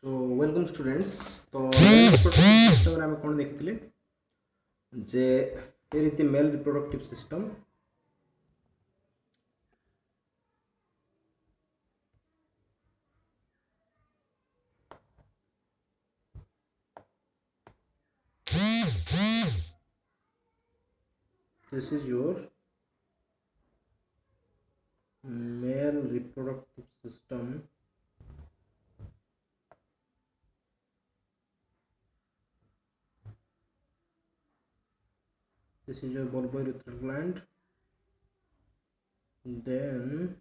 So welcome students. तो system आम कौन देखते जे ये रीति male reproductive system this is your male reproductive system. This is your bulbourethral gland. Then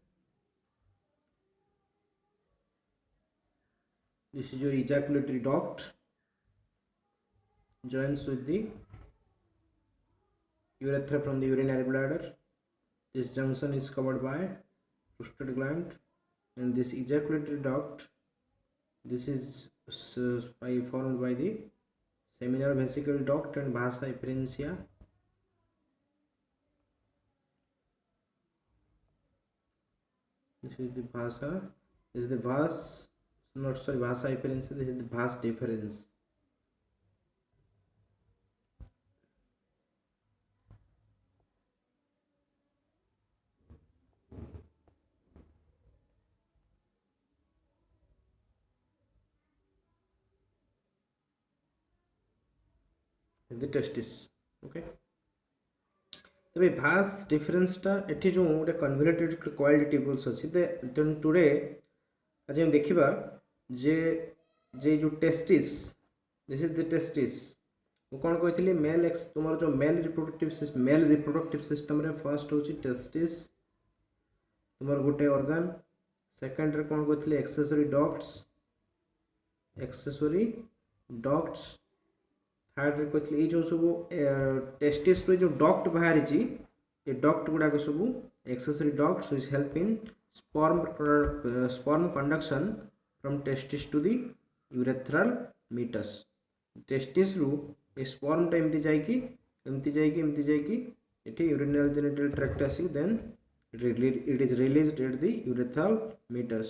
this is your ejaculatory duct, joins with the urethra from the urinary bladder. This junction is covered by prostate gland, and this ejaculatory duct, this is formed by the seminal vesicle duct and vasa efferentia. This is the vasa. This is the vas, not sorry, vasa efferentia. This is the vas deferens. The testis. Okay. तबे भास डिफरेंसटा एठी जो गोटे convoluted coiled tubules अछि then today आज हम देखिबा जे जे जो testis, this is the testis. वो कौन कहथिले मेल एक्स तुम्हार जो मेल रिप्रोडक्टिव सिस्टम रे फर्स्ट होची टेस्टिस तुम्हार गोटे ऑर्गन। सेकंड रे कौन कहथिले एक्सेसरी डक्ट्स। थर्ड रे कहथिले जो सब टेस्टिस रे जो डक्ट बाहरी ची ये डक्ट गुडा सब accessory ducts which help in sperm conduction from testis to the urethral meatus. Testis रु ए स्पर्म टा एमती जाइकी एठी यूरिनल जेनिटल ट्रैक्ट आसी then it is released at the urethral meatus.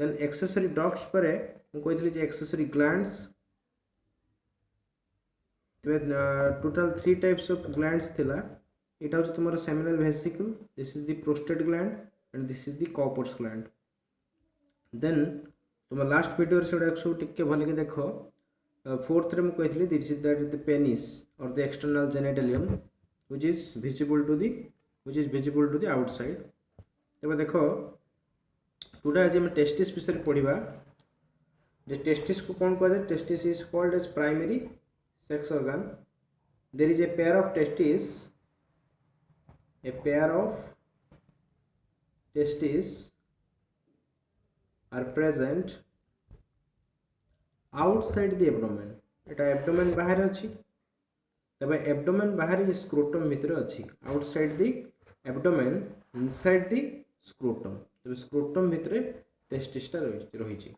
Then accessory ducts पर ମୁଁ କହିଥିଲି ଯେ accessory glands, total 3 types of glands थिला। इटा होची तुम्हारा seminal vesicle, this is the prostate gland and this is the Cowper's gland. Then तुम last video रे सेडा सब टिके भल के देखो। फोर्थ रे ମୁଁ କହିଥିଲି this is that the penis or the external genitalium which is visible to the outside. एबे देखो टुडे आज हम टेस्टिस विषय पढ़िबा जे टेस्टिस को कौन कह जाए। Testis is called as primary sex organ. There is a pair of testis are present outside the abdomen. एटा एब्डोमेन बाहर अछि, तबे एब्डोमेन बाहर स्क्रोटम भीतर अछि। Outside the abdomen inside the scrotum, तबे स्क्रोटम भीतर टेस्टिसटा रही।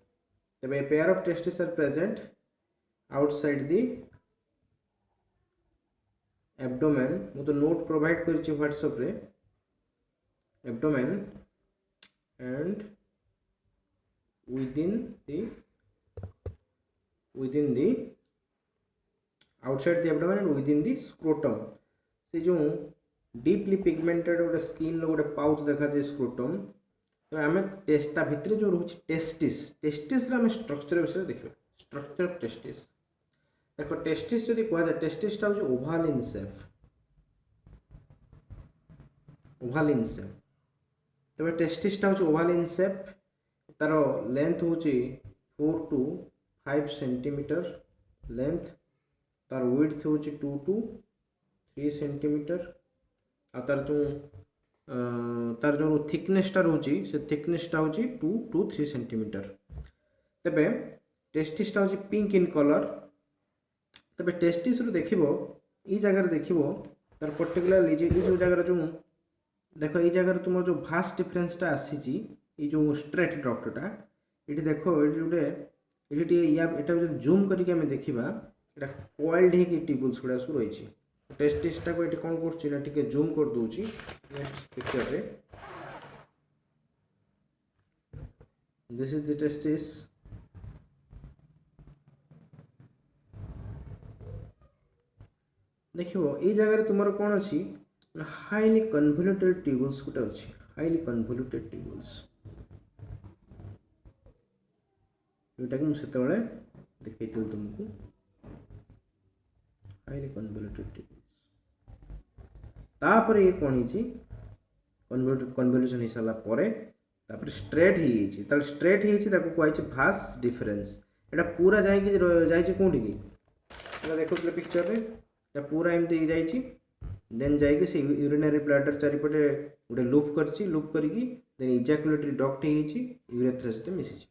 तबे pair of testis are present outside the abdomen. मु तो नोट प्रोवाइड करछि व्हाट्सएप रे। Abdomen and within the outside the abdomen and within the scrotum। से जो डीपली पिगमेंटेड गोटे स्किन गोटे पाउच देखा जाए स्क्रोटम। तो आम टेस्टा भितर जो रोचे टेस्टिस आम स्ट्रक्चर विषय देखा। स्ट्रक्चर ऑफ टेस्टिस देखो, टेस्टिस जदि कह जाए टेस्टिसटा हूँ ओभाल इन शेप। तबे टेस्टिसटा हूँ ओभाल इन शेप। तार लेंथ हूँ 4 to 5 सेंटीमीटर लेंथ। तार विड्थ हूँ 2 to 3 सेंटीमीटर। आ तार जो थिकनेसटा रोचे से थिकनेसटा हूँ 2 to 3 सेंटीमीटर। तबे टेस्टिसटा हूँ पिंक इन कलर। तबे टेस्टिस देखिबो ई जगह देखिबो तार पर्टिकुलरली जो जगह जो देखो ये जगह तुम जो भास डिफरेंसटा आसी ये जो स्ट्रेट डक्टटा ये देखो ये जूम करके आम देखा ये कॉइल्ड ही टिब्यूल्स गुड़ा सब रही। टेस्टिसटा को ये कौन कर जूम कर दूची नेक्स्ट पिक्चर रे। दिस इज द टेस्टिस देखिबो ए जगह तुमर कौन अछि हाईली कन्वोल्यूटेड ट्यूबल्स गुटे अछि हाईली कन्वोल्यूटेड ट्यूबल्स जोटा कि मुझे सेतबेले देखैथिल तुमको हाईली कन्वोल्यूटेड ट्यूबल्स तापर ये कौन हिची कन्वोल्यूशन हो सारा परे तापर स्ट्रेट ही हिची ताल स्ट्रेट ही हिची ताको कहै छै भास डिफरेंस एटा पूरा जाई कि जाई छै कोठी की एटा देखो पिक्चर रे एटा पूरा एमती जाई छी देन जाई कि से यूरिनरी ब्लैडर चारिपटे गोटे लूप करछि लूप करिकी देन इजैकुलेटरी डक्ट हिची यूरेथ्रा सहित मिसी छी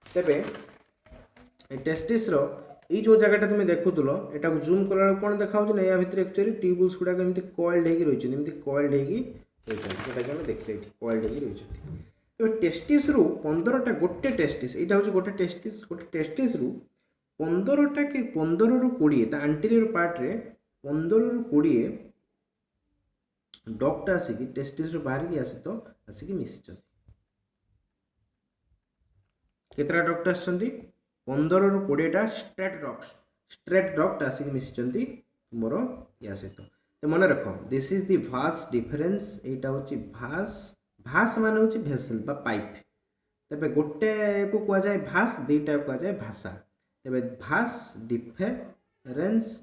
तबे ए टेस्टिस रो এই जो জায়গাটা তুমি দেখুতুলো এটা জুম করা কোন দেখাউছ না ইয়া ভিতরে एक्चुअली টিউবুলস গুডা এমতি কয়েলড হেকি রইছে এমতি কয়েলড হেকি রইছে যেটাকে আমি দেখলে এটি কয়েলড হেকি রইছে তো টেস্টিস রু 15টা গোটে টেস্টিস এটা হচ্ছে গোটে টেস্টিস রু 15টা কি 15 রু 20 তা আন্টেরিয়র পার্ট রে 15 রু 20 ডকটা আসি কি টেস্টিস রু বাহার কি আসি তো আসি কি মিশি চନ୍ତି केतरा डक्ट आछंती 15 रु 20टा स्ट्रेट डक्ट आसिक मिसिचंती तुमर या सहित तो मन रख this is the Bhasa difference एटा होची भास माने होची भेसल बा पाइप तबे गोटे को कुआ जाय भास दुईटा को कुआ जाय भाषा तबे भास डिफरेंस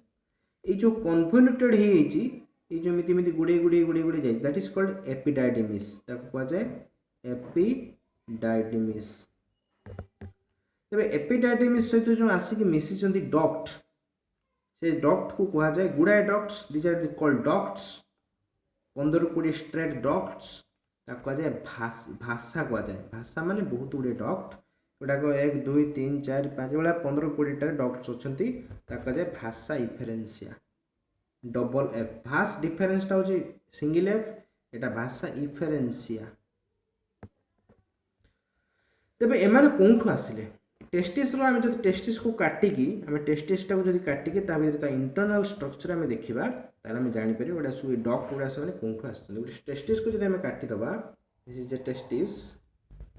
ए जो कन्वोल्यूटेड हेची ए जो मिति मिति गुडे जाय दैट इज कॉल्ड एपिडाइडिमिस ताको कुआ जाय एपिडाइडिमिस तबे एपिडाइडिमिस सहित जो आसिक मिसिचंती डक्ट से डक्ट को कहा जाए गुड़ाए ducts this are called ducts 15 20 straight ducts ता कहा जाए भाषा कहा जाए भाषा माने बहुत गुड़े डक्ट गुड़ा को 1 2 3 4 5 वाला 15 20 टा डक्ट्स अछंती ता कहा जाए भाषा इफेरेंसिया डबल एफ भास डिफरेंस टा होची सिंगल एफ एटा भाषा इफेरेंसिया तबे एमाने कोठु आसिले टेस्टिस रो आम जो टेस्टिस को काटिकी आम टेस्टिस को जब काटिकी इंटरनल स्ट्रक्चर आम देखा तार आम जापर गोटा सब डक्ट गुड़ा से कौटू आसते गोटे टेस्टिस को जब काटिदबा दिस इज ए टेस्टिस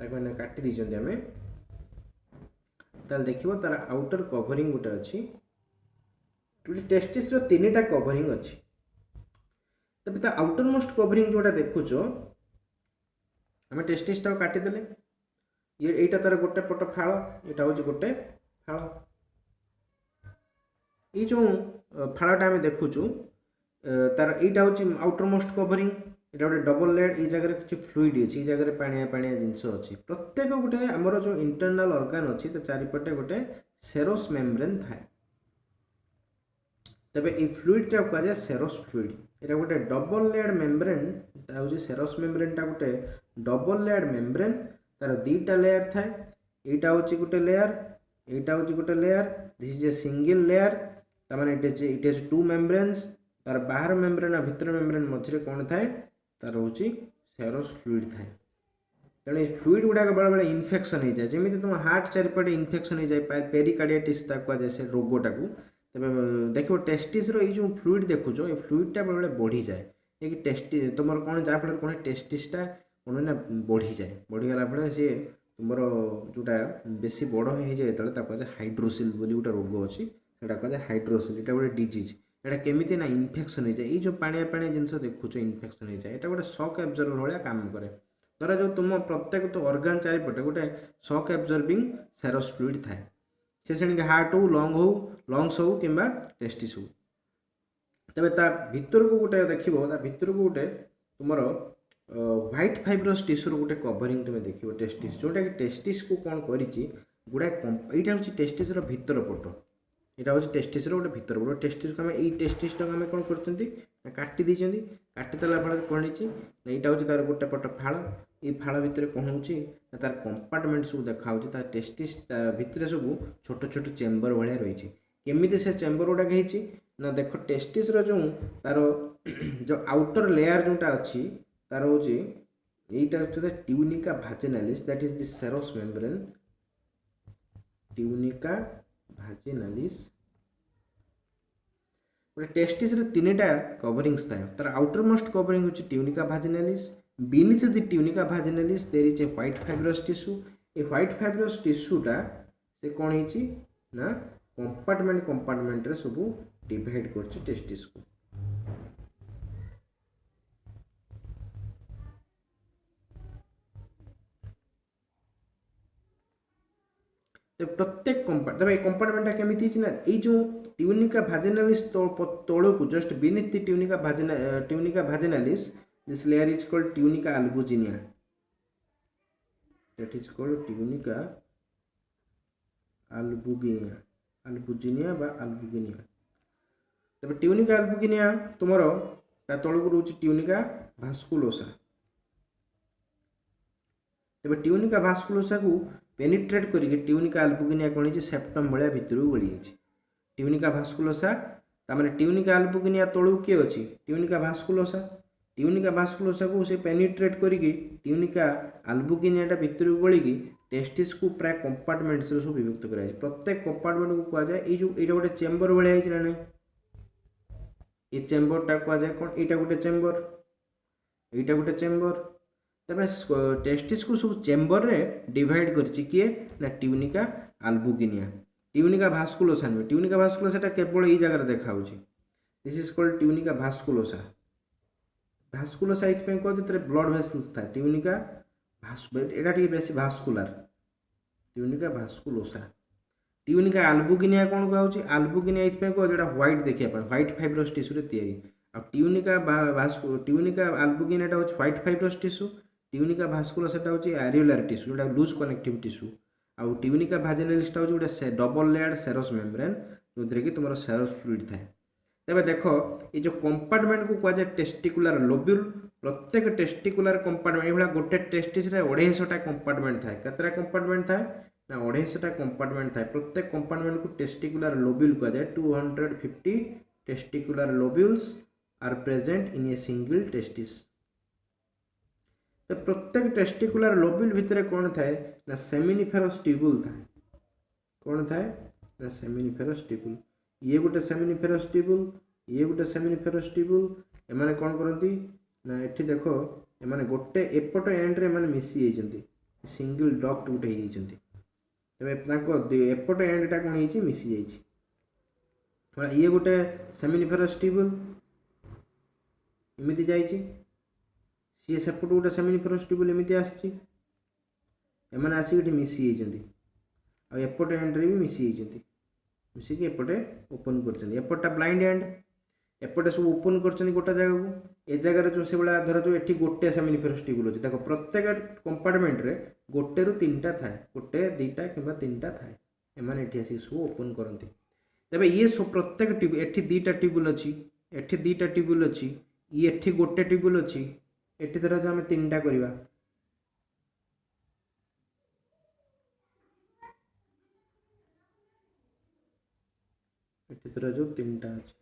काटी आम ताल देख तार आउटर कवरिंग गोटे अच्छी टेस्टिस रो 3टा कवरिंग अच्छी तब ता आउटर मोस्ट कवरिंग जोटा देखुच आम टेस्टिस काटिदेले ये एटा तार गोटे पट फाड़ एटा हूँ गोटे फाड़ ये जो फाड़ाटा आम देखुचु तार एटा हूँ आउटर मोस्ट कवरिंग एटा गोटे डबल लेयर ये जगह किसी फ्लूइड अच्छी ये जगह पानिया पानिया जिनस अच्छी प्रत्येक गोटे आमर जो इंटरनल ऑर्गन अच्छी तो चारिपटे गोटे सेरोस मेम्ब्रेन थाए तबे ये फ्लूइडटा कह जाए सेरोस फ्लूइड एटा गोटे डबल लेयर मेम्ब्रेन हूँ सेरोस मेम्ब्रेनटा गोटे डबल लेयर मेम्ब्रेन तार 2टा लेयर थाए एटा होची गोटे लेयर एटा होची गोटे layer this is a single layer ता माने इट इज 2 मेम्ब्रेन्स तार बाहर मेम्ब्रेन और भीतर मेम्ब्रेन मझे कौन थाए तार होची सेरोस फ्लूइड थाए तेणु फ्लूइड गुड़ाक बेले बेले इनफेक्शन हो जाए जमी तुम हार्ट चारिपटे इनफेक्शन हो जाए पेरिकार्डियाटिस कहुए से रोगटा को तब देखो टेस्टिस रो जो फ्लूइड देखुच ये फ्लूइडटा बेले बेले बढ़ी जाए ये टेस्टी तुम कौन जहाँफल कौन टेस्टिसटा कौन ना बढ़ी जाए बढ़ीगला फल सी तुम जोटा बेसी बड़ हो जाए जो हाइड्रोसिल बोली गोटे रोग अच्छी से कह हाइड्रोसिल यहाँ गोटे डिजीज यहाँ केमी ना इनफेक्शन हो जाए ये जो पानिया पानिया जिनस देखुच इनफेक्शन हो जाए यहाँ गोटे शॉक एब्जर्वर भाया काम करे धर जो तुम प्रत्येक तो ऑर्गन चारिपटे गोटे शॉक एब्जर्विंग सेरोस फ्लूइड थाए से श्रेणी हार्ट हो लंग्स हो कि टेस्टिस हो तेज ता भीतर को गोटे देख भीतर को गोटे तुम व्हाइट फाइब्रस टिश्यूर गोटे कवरिंग तुम देख टेस्टिस जोटा कि टेस्टिस को कौन करी गुड़ा यहाँ हूँ टेस्टिस भीतर पट यहाँ हूँ टेस्टिस गोटे भीतर पट टेस्टिस को टेस्टिस आम कौन कर काटी काटिदेला फल कौन यहाँ हूँ तार गोटे पट फाड़ ये फाड़ भितर कौन हो तार कंपार्टमेंट सब देखा तार टेस्टिस भितर सब छोट छोट चेम्बर भाया रही केमी से चेम्बर गुड़ाक ना देख टेस्टिस जो तार जो आउटर लेयर जोटा अच्छी तार हूँ यहीटा tunica vaginalis that is the serous membrane tunica vaginalis गोटे टेस्टिस 3टा कवरिंग्स थाए तार आउटर मोस्ट कवरिंग हूँ tunica vaginalis beneath the tunica vaginalis there is a white fibrous tissue a white fibrous टिश्यूटा से कौन ना कंपार्टमेंट रे सब डिवाइड कर टेस्टिस को तो प्रत्येक कंपार्टमेंटा केमिति ना ये जो ट्यूनिका भाजिनालिस तौक just beneath the tunica vaginalis this layer is called tunica albuginea, that is called tunica albuginea बा अल्बुगिनिया। तब ट्यूनिका अल्बुगिनिया तुमर ता तौक रोच ट्यूनिका भास्कुलोसा। तब ट्यूनिका भास्कुलोसा को पेनिट्रेट करके ट्यूनिका अल्बुगिनिया कौन है सेप्टम भाया भितर गली जाइए। ट्यूनिका भास्कुलोसा तामाने ट्यूनिका अल्बुगिनिया तौक किए अच्छी ट्यूनिका भास्कुलोसा। ट्यूनिका भास्कुलोसा को से पेनिट्रेट करके ट्यूनिका अल्बुगिनिया भितर गलिकी टेस्टिस को प्राय कंपार्टमेंट्स सब विभक्त कराए। प्रत्येक कंपार्टमेंट को कहुए ये जो ये गोटे चेम्बर भाया है ना, ये चेम्बरटा कहुए कौन, यहाँ गोटे चेम्बर, यहाँ गोटे चेम्बर। तब टेस्टिस को सब चेम्बर रे डिवाइड करछि किए ना ट्यूनिका अल्बुगिनिया। ट्यूनिका भास्कुलोसा नुहे, ट्यूनिका भास्कुलोसा केवल ये जगह देखा होछि। This is called tunica vasculosa. Vasculosa ये कह जो ब्लड वेसल्स था ट्यूनिका एटा टी बेसी भास्कुलार ट्यूनिका भास्कुलोसा। ट्यूनिका अल्बुगिनिया कौन कहुछि, अल्बुगिनिया ये कह जो व्हाइट देखा व्हाइट फाइब्रस टिश्यू तैयारी। आ ट्यूनिका अल्बुगिनिया हूँ व्हाइट फाइब्रस टिश्यू, ट्यूनिका भास्कुलोसा हूँ एरियोलार टिश्यू जो लूज कनेक्टिव टिश्यू। आ ट्यूनिका भाजिनालिस हूँ गोटे डबल लेयर्ड सेरस मेम्ब्रेन जो कि तुम सेरस फ्लूइड थाए। तबे देखो ये जो कंपार्टमेंट को कहुए टेस्टिकुलर लोब्यूल। प्रत्येक टेस्टिकुलर कंपार्टमेंट ये गोटे टेस्टिस 250टा कंपार्टमेंट थाए। केतटा कंपार्टमेंट थाए ना 250टा कंपार्टमेंट थाए। प्रत्येक कंपार्टमेंट को टेस्टिकुलर लोब्यूल कहुए। 250 testicular lobules are present in a single testis. तो प्रत्येक टेस्टिकुलर लोब्यूल भितर कौन थाए ना सेमिनिफेरस ट्यूबुल थाए। कौन थाए ना सेमिनिफेरस ट्यूबुल। ये गोटे सेमिनिफेरस ट्यूबुल, ये गोटे सेमिनिफेरस ट्यूबुल। एमाने कौन करती ना एठी देखो एमाने गोटे एपट एंड रे माने मिसी जाइछन्ती, सिंगल डक्ट गोटे हो जाइछन्ती। तबे ताको एपट एंडटा कौन होइछि मिसी जाइछि। ये गोटे सेमिनिफेरस ट्यूबुल एमिति जाइछि, सी सेपट गोटे सेमिनिफेरस ट्यूबुल एमिति आछि। एमाने आसी एठी मिसी जाइछन्ती आ एपट एंड रे भी मिसी जाइछन्ती। मिसिकी एपटे ओपन करपटा ब्लाइंड एंड एपटे सब ओपन कर गोटे जगह को। ए जगह जो से भाया धर जो ये गोटे सेमिनिफेरस ट्यूबुल अच्छी देखो प्रत्येक कंपार्टमेंट रे गोटे रु 3टा थाए, गोटे 2टा कि 3टा थाए। एमाने एठी आसी सब ओपन करती। तबे ये सब प्रत्येक ट्यूब एठी 2टा ट्यूबुल अच्छी, एठी 2टा ट्यूबुल अच्छी, ये एठी गोटे ट्यूबुल अच्छी, एठी धर जो आम 3टा करवा एठी धर जो 3टा अच्छी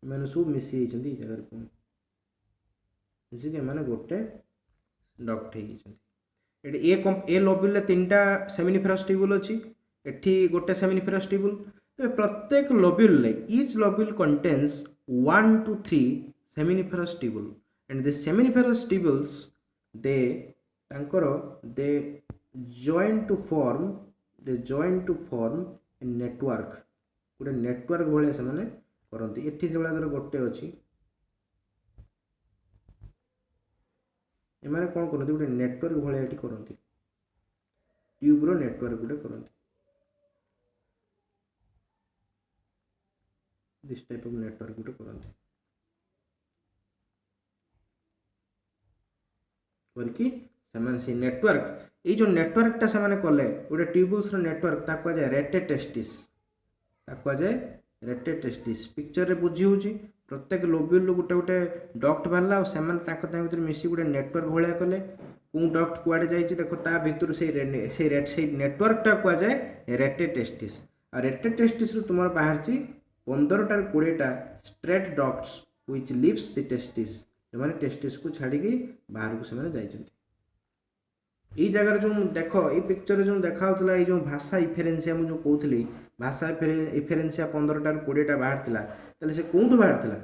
मैंने सब मिसी जगह को मिसिक मैंने गोटे डक्ट ए लोब्यूल 3टा सेमिनिफेरस ट्यूबुल अच्छी, एठी गोटे सेमिनिफेरस ट्यूबुल। तो प्रत्येक lobule each lobule contains 1 to 3 seminiferous tubule and the seminiferous tubules they join to form a network. गोटे नेटवर्क भाया से माने करती। एठी से भाया गोटे अच्छी एमाने कौन करती गोटे नेटवर्क भाया एठी करती, ट्यूब्र नेटवर्क गोटे करती। दिस टाइप ऑफ नेटवर्क गोटे करती करके से नेटवर्क ये जो नेटवर्कटा से कले गोटे ट्यूबुल्स नेटवर्क ताको जाए रेटे टेस्टिस, ताको जाए रेटे टेस्टिस। पिक्चर रे बुझी होची प्रत्येक लोब्यूल गोटे गोटे डक्ट बाहरला और से मिसी गोटे नेटवर्क भाया कले। कौन डक्ट कुआडे जाइए देखो ता भितर से नेटवर्कटा कह जाए रेटे टेस्टिस। आ रेटे टेस्टिस तुम बाहर 15टा 20टा straight ducts which leaves the testis. से टेस्टिस को छाड़ी बाहर को से जाइछन्ति। ये जगह जो देख ये पिक्चर जो देखा ये जो भाषा इफेरेन्सिया मुझे कहूली भाषा इफेरेन्सिया 15टा 20टा बाहर से कौटू बाहर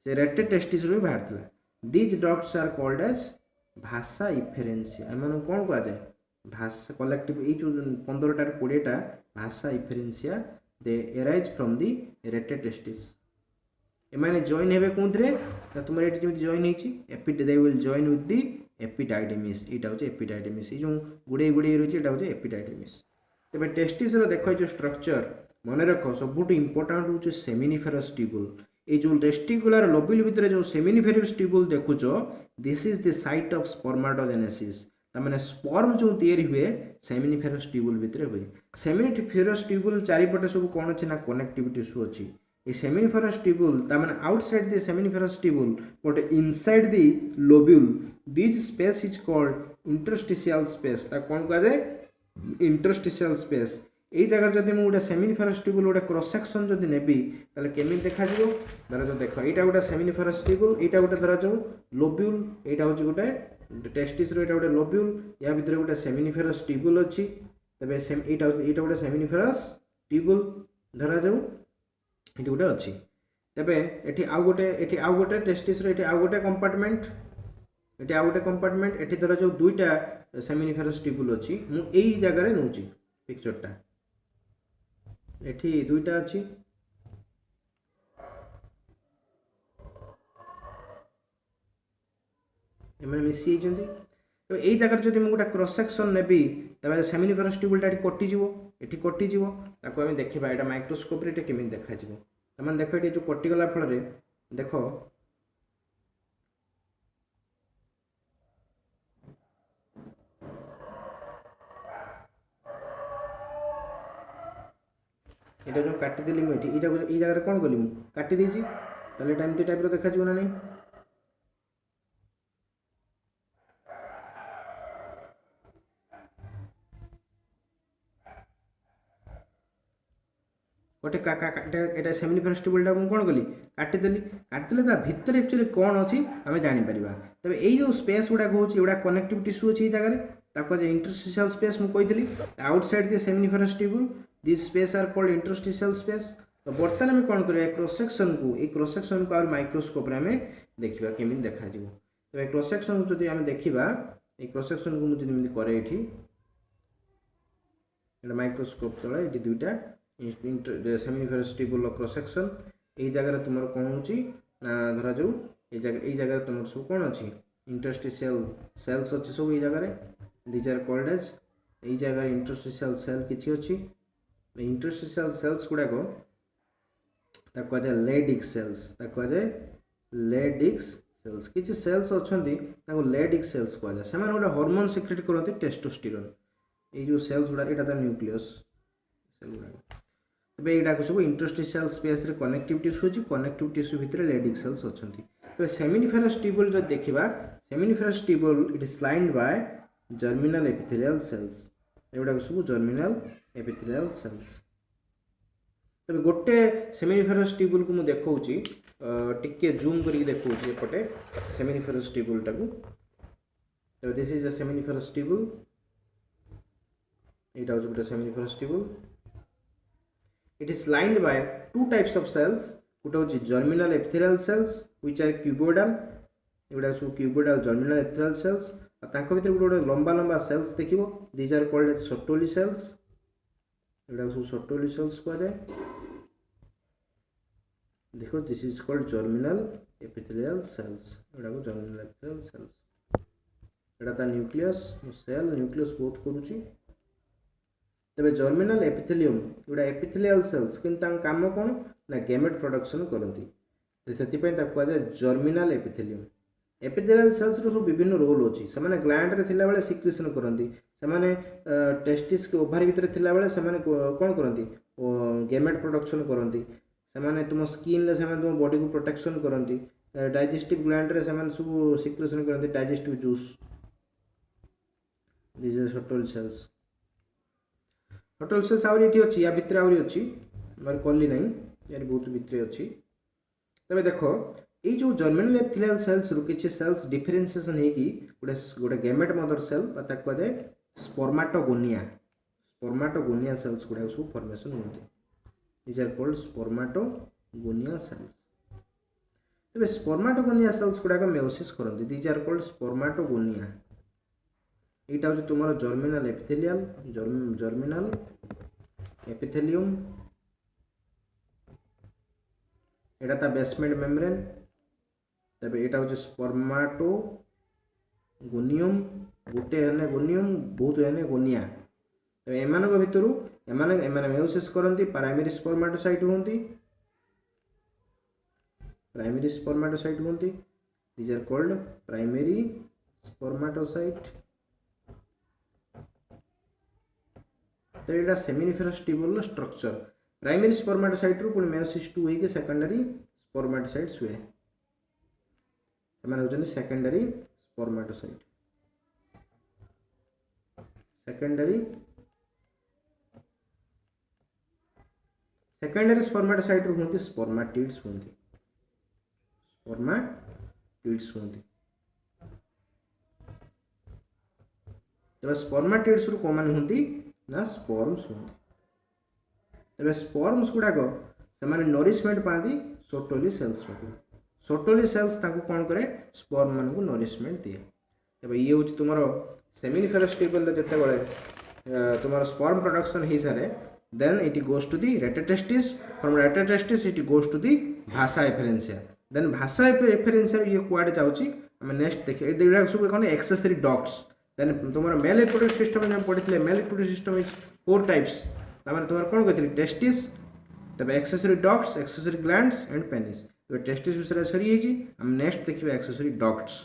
से रेटे टेस्टिस भी बाहर। These ducts are called as vasa efferentia. M कौन कह जाए भाषा कलेक्टिव ये जो 15टा 20टा vasa efferentia they arise from the rete testis. एमाने जॉइन हेबे कोंथरे तुम ये जॉइन होइछि they will join with the epididymis एटा हूँ एपिडाइडेमिस ये जो गुड़े गुड़े रही है हूँ एपिडाइडेमिस। तेज टेस्टिस देख जो स्ट्रक्चर मन रख सब इंपोर्टाट हूँ सेमिनिफेरस ट्यूबुल ये जो टेस्टिकुलर लोब्यूल भितर जो सेमिनिफेरस ट्यूबुल देखुच this is the site of spermatogenesis तार स्पर्म जो तैयारी हुए सेमिनिफेरस ट्यूबुल भितर हुए। सेमिनिफेरस ट्यूबुल चारिपटे सब कौन अच्छी ना कनेक्टिव टिश्यू अच्छी ये सेमिनिफेरस ट्यूबुल तार outside the seminiferous tubule but inside the lobule this space is called interstitial space कौन कहुए इंटरस्टिशियल स्पेस। ये जगह जब मुझे गोटे सेमिनिफेरस ट्यूबुल गोटे क्रॉस सेक्शन जब नेबी ताले केमी देखा धर जो देख यहाँ गोटे सेमिनिफेरस ट्यूबुल यहाँ गोटे धर जो लोब्यूल यहाँ हूँ गोटे टेस्टिस रो गोटे लोब्यूल या भितर गोटे सेमिनिफेरस ट्यूबुल अच्छी तेज यहाँ गोटे सेमिनिफेरस ट्यूबुल धरा जाऊ ये गोटे अच्छी तेज ये आउ गोटे टेस्टिस रो आउ गोटे कंपार्टमेंट ये आउ गोटे कंपार्टमेंट ये धर जो दुईटा सेमिनिफेरस ट्यूबुल अच्छी मुझे जगार नौ पिक्चरटा एठी दुईटा अच्छी मिसी तो यही जगह जब मुझे गोटे क्रॉस सेक्शन नेबी तब सेमिनिफेरस ट्यूबुलटा कटिଯିव ये कटिଯିव ताको आम देखा यहाँ माइक्रोस्कोप रे केमी देखा तमें देख ये जो कटिगला फल देख ये जो काटिदेली मुझे ये जगह कौन कली काटिदे ताले एमती टाइप देखा ना नहीं गोटे यहाँ सेमिनिफेरस ट्यूबुलटा मुझे कौन कली काटिदेली काटिदेले भितर एक्चुअली कौन अच्छी आम जापर तेज यही जो स्पेस गुड़ाक होगा कनेक्टिव टिश्यू अच्छी जगह ताको इंटरस्टिशियल स्पेस मुझे कही outside the seminiferous tubule this space are called interstitial space. तो बर्तमान आम कौन कर क्रॉस सेक्शन को आम माइक्रोस्कोप आम देखा केमी देखा तो क्रॉस सेक्शन को जब आम देखा ये क्रॉस सेक्शन को मुझे करे ये माइक्रोस्कोप तले ये दुईटा सेमिनिफेरस ट्यूबुल क्रॉस सेक्शन ये जगह तुम कौन हो धरा जाऊ ये जगह तुम सब कौन अच्छी इंटरस्टिशियल सेल्स अच्छी सब ये जगह दीज आर कॉल्ड एज ये जगह इंटरस्टिशियल सेल किसी अच्छी इंटरस्टिशियल सेल्स गुड़ाक कहुए लेडिक सेल्स कहुए लेडिक्स सेल्स किसी सेल्स अच्छा लेडिक सेल्स कहुए से गोटे हार्मोन सिक्रेट करते टेस्टोस्टेरोन ये जो सेल्स गुड़ा यहाँ न्यूक्लियस सेल गुड़ा तेज यहाँ सब इंटरस्टिशियल स्पेस रे कनेक्टिव टिश्यू अच्छी कनेक्टिव टिश्यू भितर लेडिक सेल्स अच्छा तो सेमिनिफेरस ट्यूबुल जो देखा seminiferous tubule it is lined by germinal epithelial cells एगुड़ा सब जर्मिनल एपिथेलियल सेल्स। तब गोटे सेमिनिफेरस ट्यूबुल को मुझे देखा टिके जूम करके देखा एपटे सेमिनिफेरस ट्यूबुलटा को तो this is a seminiferous tubule यहाँ हूँ गोटे seminiferous tubule it is lined by two types of cells गोटे हूँ germinal epithelial cells which are cuboidal एगुड़ा सब क्यूबोइडल जर्मिनल एपिथेलियल सेल्स भितर गोटे लंबा लंबा सेल्स देख these are called as Sertoli cells एगुड़ा सब सर्टोली सेल्स कहुए देखो this is called germinal epithelial cells एगुड़ा जर्मिनल एपिथेलियल सेल्स एटा न्यूक्लियस सेल न्यूक्लियस बहुत करुच्ची तेज जर्मिनल एपिथेलियम एगुड़ा एपिथेलियल सेल्स कि काम कौन ना गेमेट प्रोडक्शन करती से कहुए जर्मिनल एपिथेलियम एपिथेलियल सेल्स रो सब विभिन्न रोल अच्छी से ग्लैंड रे थिला बेले सिक्रेशन करती से टेस्टिस के ओभारी भितर थिला बेले से कौन करती गेमेट प्रोडक्शन करती से तुम स्किन से तुम बॉडी को प्रोटेक्शन करती डाइजेस्टिव ग्लैंड रे सब सिक्रेशन करती digestive juice this is Sertoli cells आहरी ये अच्छी या भितर आहरी अच्छी मैं कली ना यार बहुत भितर अच्छी तबे देख ये जो जर्मिनल एपिथेलियल सेल्स रु किछि सेल्स डिफरेंशिएशन है कि गोटे गेमेट मदर सेल कहुए स्पर्माटोगोनिया सेल्स गुड़ा सब फॉर्मेशन होती these are called spermatogonia cells तेज स्पर्माटोगोनिया सेल्स गुड़ाक मेयोसिस करती दीज आर कॉल्ड स्पर्माटोगोनिया यहाँ हूँ तुम जर्मिनल एपिथेलियल जर्मिनल एपिथेलियम यहाँ बेसमेंट मेम्ब्रेन तबे यहाँ हूँ गोनियम गोटे हेने गोनियम बहुत हेने गोनिया तो एमानक भितरु एमाने मेयोसिस करती प्राइमरी स्पर्माटोसाइट होती प्राइमरी स्पर्माटोसाइट होती these are called primary spermatocyte तो यहाँ सेमिनिफेरस ट्यूबुल स्ट्रक्चर प्राइमरी स्पर्माटोसाइट रु पुणी मेयोसिस 2 होइके सेकेंडरी स्पर्माटोसाइट्स हुए से सेकेंडरी स्पर्माटोसाइट सेकेंडरी स्पर्माटोसाइट रु होती स्पर्माटिड्स होती तेज स्पर्माटिड्स रु कौन होती ना स्पर्म्स होती तेज स्पर्म्स गुड़ाक से नरिशमेंट पाती सोटोली सेल्स सोटोली सेल्स कौन करे स्पर्म मान को नरिशमेंट दिए तब ये हूँ तुम सेमिनिफेरस ट्यूबुल जिते तुम स्पर्म प्रोडक्शन हो सारे then it goes to the rete testis from rete testis it goes to the vasa efferentia then भाषा एफरेंसिया ये कुआडे जाऊँगी आम नेक्स्ट देखिए सब कौन एक्सेसरी डक्ट्स देन तुम मेल रिप्रोडक्टिव सिस्टम जो पढ़ी male reproductive system is 4 types तुम कौन कहते टेस्टिस तब accessory ducts accessory glands and penis testis विषय सरी आम नेक्स्ट देखिए एक्सेसरी डक्ट्स